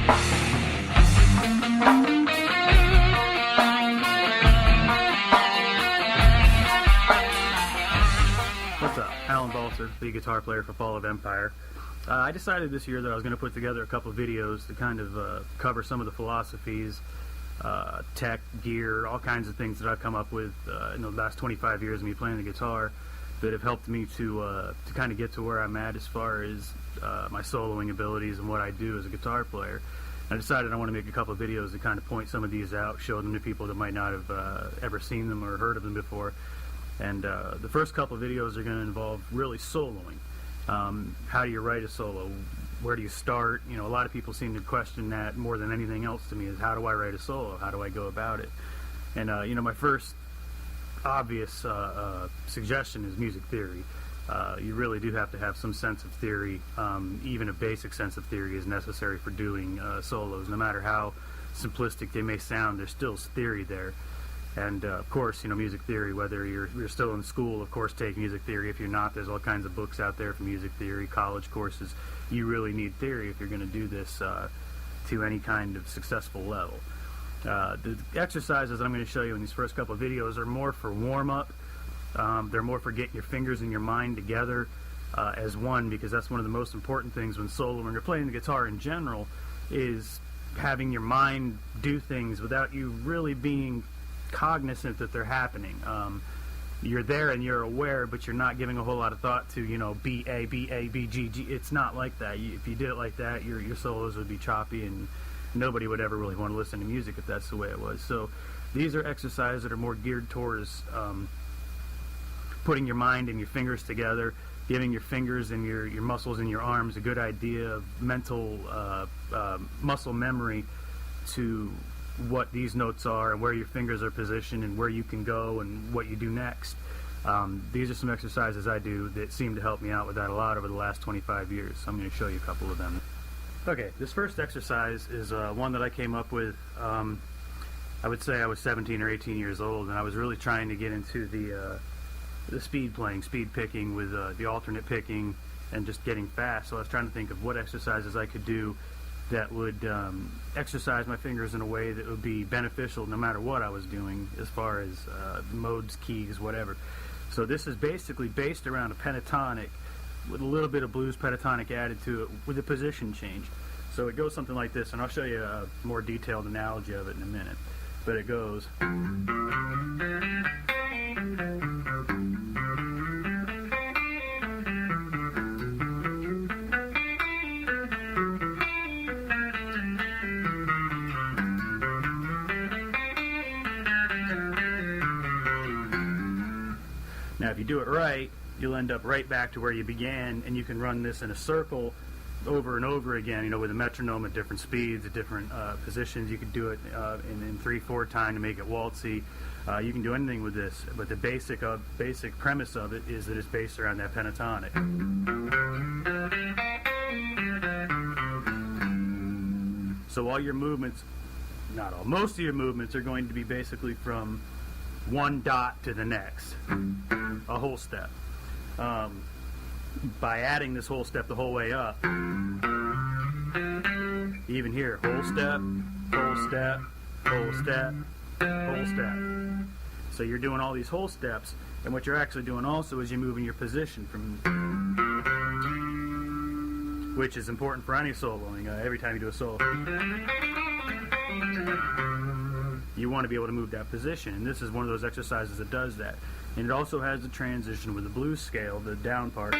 What's up? Allen Baltzer, lead guitar player for Fall of Empire. I decided this year that I was going to put together a couple of videos to kind of cover some of the philosophies, tech, gear, all kinds of things that I've come up with in the last 25 years of me playing the guitar that have helped me to kind of get to where I'm at as far as my soloing abilities and what I do as a guitar player. I decided I want to make a couple of videos to kind of point some of these out, show them to people that might not have ever seen them or heard of them before. And the first couple of videos are going to involve really soloing. How do you write a solo? Where do you start? You know, a lot of people seem to question that more than anything else to me, is how do I write a solo? How do I go about it? And you know, my first obvious suggestion is music theory. You really do have to have some sense of theory. Even a basic sense of theory is necessary for doing solos. No matter how simplistic they may sound, there's still theory there. And of course, you know, music theory, whether you're still in school, of course, take music theory. If you're not, there's all kinds of books out there for music theory, college courses. You really need theory if you're going to do this to any kind of successful level. The exercises I'm going to show you in these first couple of videos are more for warm-up. They're more for getting your fingers and your mind together as one, because that's one of the most important things when soloing or playing the guitar in general, is having your mind do things without you really being cognizant that they're happening. You're there and you're aware, but you're not giving a whole lot of thought to, you know, B, A, B, A, B, G, G. It's not like that. If you did it like that, your solos would be choppy, and nobody would ever really want to listen to music if that's the way it was. So these are exercises that are more geared towards putting your mind and your fingers together, giving your fingers and your muscles and your arms a good idea of mental muscle memory to what these notes are and where your fingers are positioned and where you can go and what you do next. These are some exercises I do that seem to help me out with that a lot over the last 25 years. So I'm going to show you a couple of them. Okay, this first exercise is one that I came up with. I would say I was 17 or 18 years old, and I was really trying to get into the speed playing, speed picking with the alternate picking and just getting fast. So I was trying to think of what exercises I could do that would exercise my fingers in a way that would be beneficial no matter what I was doing, as far as modes, keys, whatever. So this is basically based around a pentatonic with a little bit of blues pentatonic added to it with a position change. So it goes something like this, and I'll show you a more detailed analogy of it in a minute. But it goes... Now, if you do it right, you'll end up right back to where you began, and you can run this in a circle over and over again, you know, with a metronome at different speeds, at different positions. You could do it in 3/4 time to make it waltzy. You can do anything with this, but the basic premise of it is that it's based around that pentatonic. So all your movements, not all, most of your movements are going to be basically from one dot to the next, a whole step. By adding this whole step the whole way up, even here, whole step, whole step, whole step, whole step. So you're doing all these whole steps, and what you're actually doing also is you're moving your position from, which is important for any soloing. Every time you do a solo, you want to be able to move that position, and this is one of those exercises that does that. And it also has the transition with the blues scale, the down part.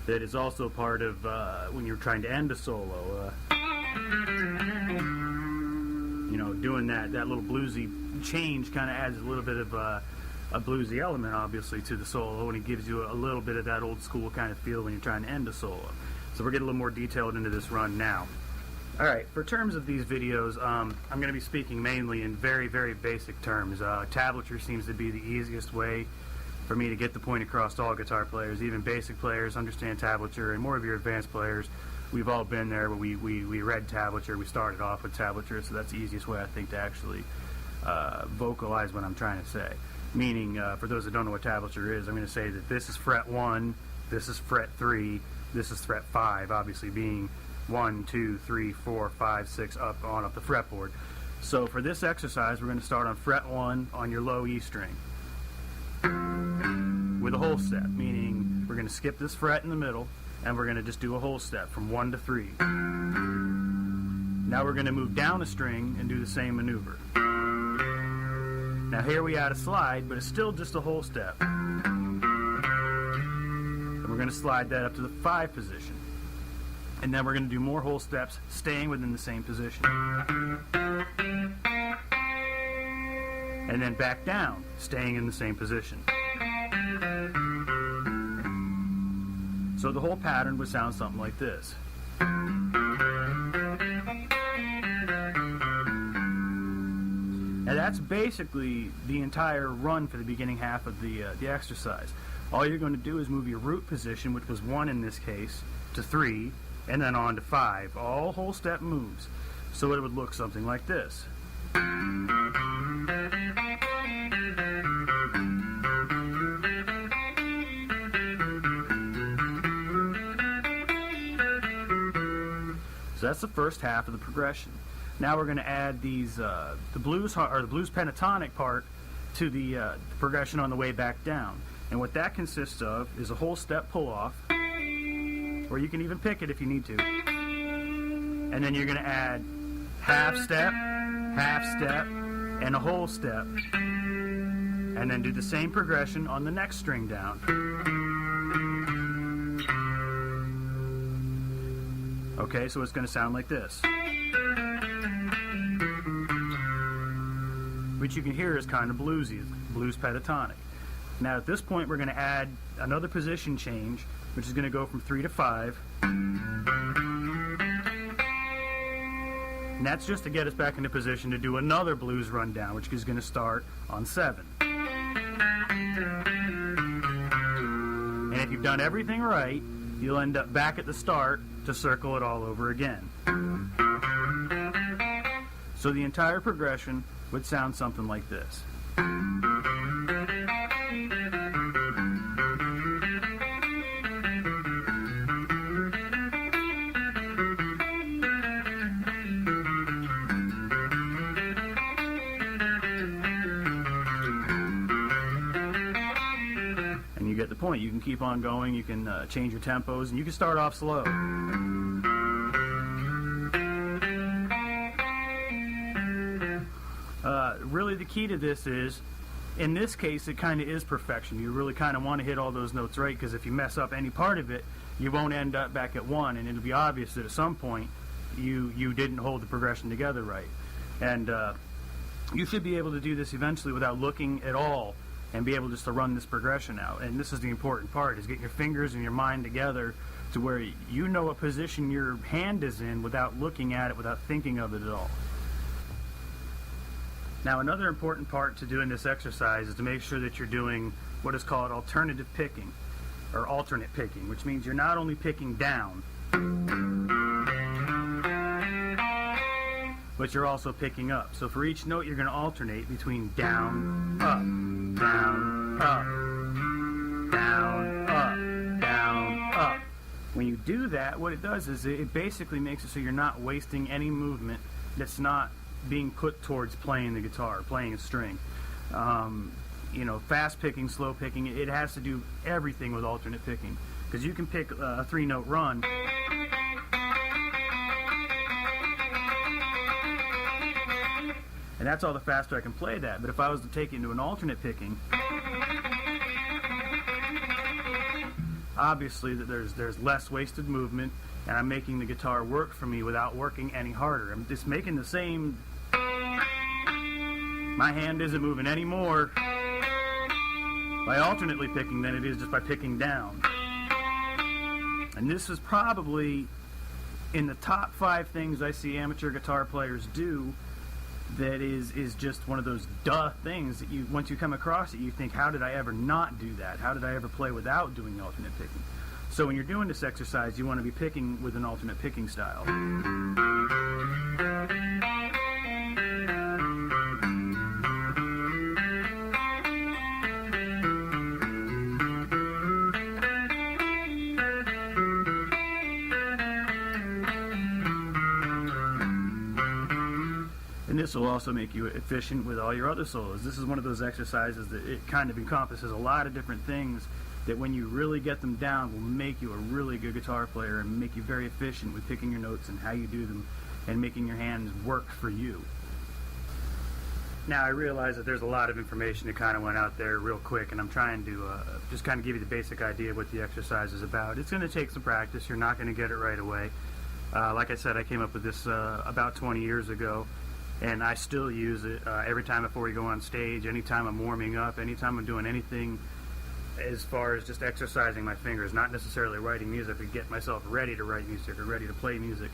That is also part of when you're trying to end a solo. You know, doing that little bluesy change kind of adds a little bit of a bluesy element, obviously, to the solo, and it gives you a little bit of that old school kind of feel when you're trying to end a solo. So we're getting a little more detailed into this run now. Alright, for terms of these videos, I'm going to be speaking mainly in very, very basic terms. Tablature seems to be the easiest way for me to get the point across to all guitar players. Even basic players understand tablature, and more of your advanced players, we've all been there, but we read tablature, we started off with tablature, so that's the easiest way, I think, to actually vocalize what I'm trying to say. meaning for those that don't know what tablature is, I'm going to say that this is fret 1, this is fret 3, this is fret 5, obviously being 1, 2, 3, 4, 5, 6, up the fretboard. So for this exercise, we're going to start on fret 1 on your low E string with a whole step, meaning we're going to skip this fret in the middle and we're going to just do a whole step from 1 to 3. Now we're going to move down a string and do the same maneuver. Now here we add a slide, but it's still just a whole step. And we're going to slide that up to the 5 position. And then we're going to do more whole steps, staying within the same position. And then back down, staying in the same position. So the whole pattern would sound something like this. And that's basically the entire run for the beginning half of the exercise. All you're going to do is move your root position, which was 1 in this case, to 3, and then on to 5. All whole step moves. So it would look something like this. So that's the first half of the progression. Now we're going to add these the blues pentatonic part to the progression on the way back down. And what that consists of is a whole step pull off, or you can even pick it if you need to. And then you're going to add half step, and a whole step. And then do the same progression on the next string down. Okay, so it's going to sound like this. Which you can hear is kind of bluesy, blues pentatonic. Now at this point we're going to add another position change, which is going to go from 3 to 5. And that's just to get us back into position to do another blues rundown, which is going to start on 7. And if you've done everything right, you'll end up back at the start to circle it all over again. So the entire progression would sound something like this. And you get the point. You can keep on going, you can change your tempos, and you can start off slow. Really the key to this is, in this case, it kind of is perfection. You really kind of want to hit all those notes right, because if you mess up any part of it, you won't end up back at 1, and it'll be obvious that at some point you didn't hold the progression together right. And you should be able to do this eventually without looking at all and be able just to run this progression out. And this is the important part, is get your fingers and your mind together to where you know what position your hand is in without looking at it, without thinking of it at all. Now, another important part to doing this exercise is to make sure that you're doing what is called alternative picking, or alternate picking, which means you're not only picking down, but you're also picking up. So for each note, you're going to alternate between down, up, down, up, down, up, down, up. When you do that, what it does is it basically makes it so you're not wasting any movement that's not being put towards playing the guitar, playing a string. You know, fast picking, slow picking, it has to do everything with alternate picking. Because you can pick a 3-note run, and that's all the faster I can play that. But if I was to take it into an alternate picking, obviously that there's less wasted movement, and I'm making the guitar work for me without working any harder. I'm just making the same. My hand isn't moving any more by alternately picking than it is just by picking down. And this is probably in the top 5 things I see amateur guitar players do that is just one of those duh things that you, once you come across it, you think, how did I ever not do that? How did I ever play without doing alternate picking? So when you're doing this exercise, you want to be picking with an alternate picking style. this will also make you efficient with all your other solos. This is one of those exercises that it kind of encompasses a lot of different things that when you really get them down will make you a really good guitar player and make you very efficient with picking your notes and how you do them and making your hands work for you. Now I realize that there's a lot of information that kind of went out there real quick, and I'm trying to just kind of give you the basic idea of what the exercise is about. It's going to take some practice. You're not going to get it right away. Like I said, I came up with this about 20 years ago, and I still use it every time before we go on stage, anytime I'm warming up, anytime I'm doing anything as far as just exercising my fingers, not necessarily writing music, but get myself ready to write music or ready to play music.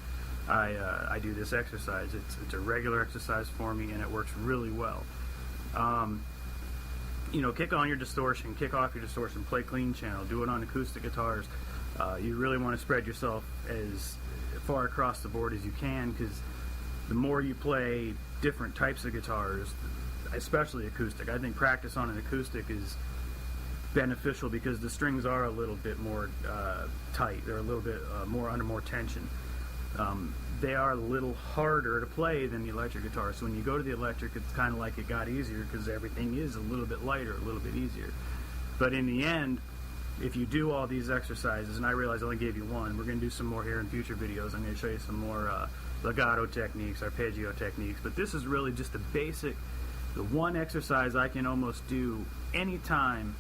I do this exercise. It's a regular exercise for me, and it works really well. You know, kick on your distortion, kick off your distortion, play clean channel, do it on acoustic guitars. You really want to spread yourself as far across the board as you can, because the more you play different types of guitars, especially acoustic, I think practice on an acoustic is beneficial because the strings are a little bit more tight. They're a little bit more under more tension. They are a little harder to play than the electric guitar. So when you go to the electric, it's kind of like it got easier because everything is a little bit lighter, a little bit easier. But in the end, if you do all these exercises, and I realize I only gave you one, we're going to do some more here in future videos. I'm going to show you some more legato techniques, arpeggio techniques. But this is really just the basic, the one exercise I can almost do anytime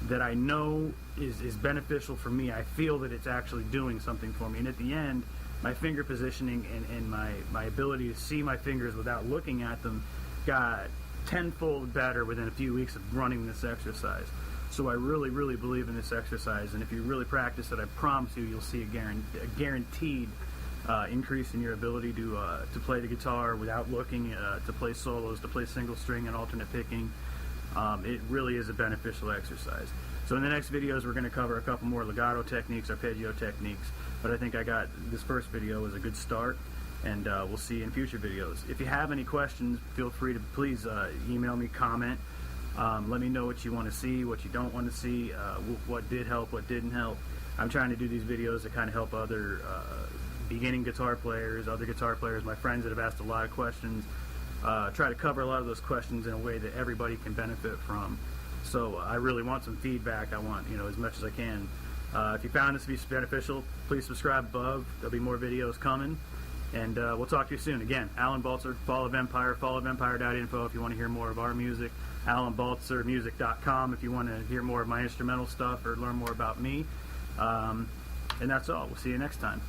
that I know is beneficial for me. I feel that it's actually doing something for me. And at the end, my finger positioning and my ability to see my fingers without looking at them got tenfold better within a few weeks of running this exercise. So I really, really believe in this exercise, and if you really practice it, I promise you, you'll see a guaranteed increase in your ability to play the guitar without looking, to play solos, to play single string and alternate picking. It really is a beneficial exercise. So in the next videos, we're going to cover a couple more legato techniques, arpeggio techniques, but I think I got this first video as a good start, and we'll see you in future videos. If you have any questions, feel free to please email me, comment. Let me know what you want to see, what you don't want to see, what did help, what didn't help. I'm trying to do these videos to kind of help other beginning guitar players, other guitar players, my friends that have asked a lot of questions. Try to cover a lot of those questions in a way that everybody can benefit from. So I really want some feedback. I want, as much as I can. If you found this to be beneficial, please subscribe above. There'll be more videos coming. And we'll talk to you soon. Again, Allen Baltzer, Fall of Empire, fallofempire.info if you want to hear more of our music. AllenBaltzermusic.com if you want to hear more of my instrumental stuff or learn more about me. And that's all. We'll see you next time.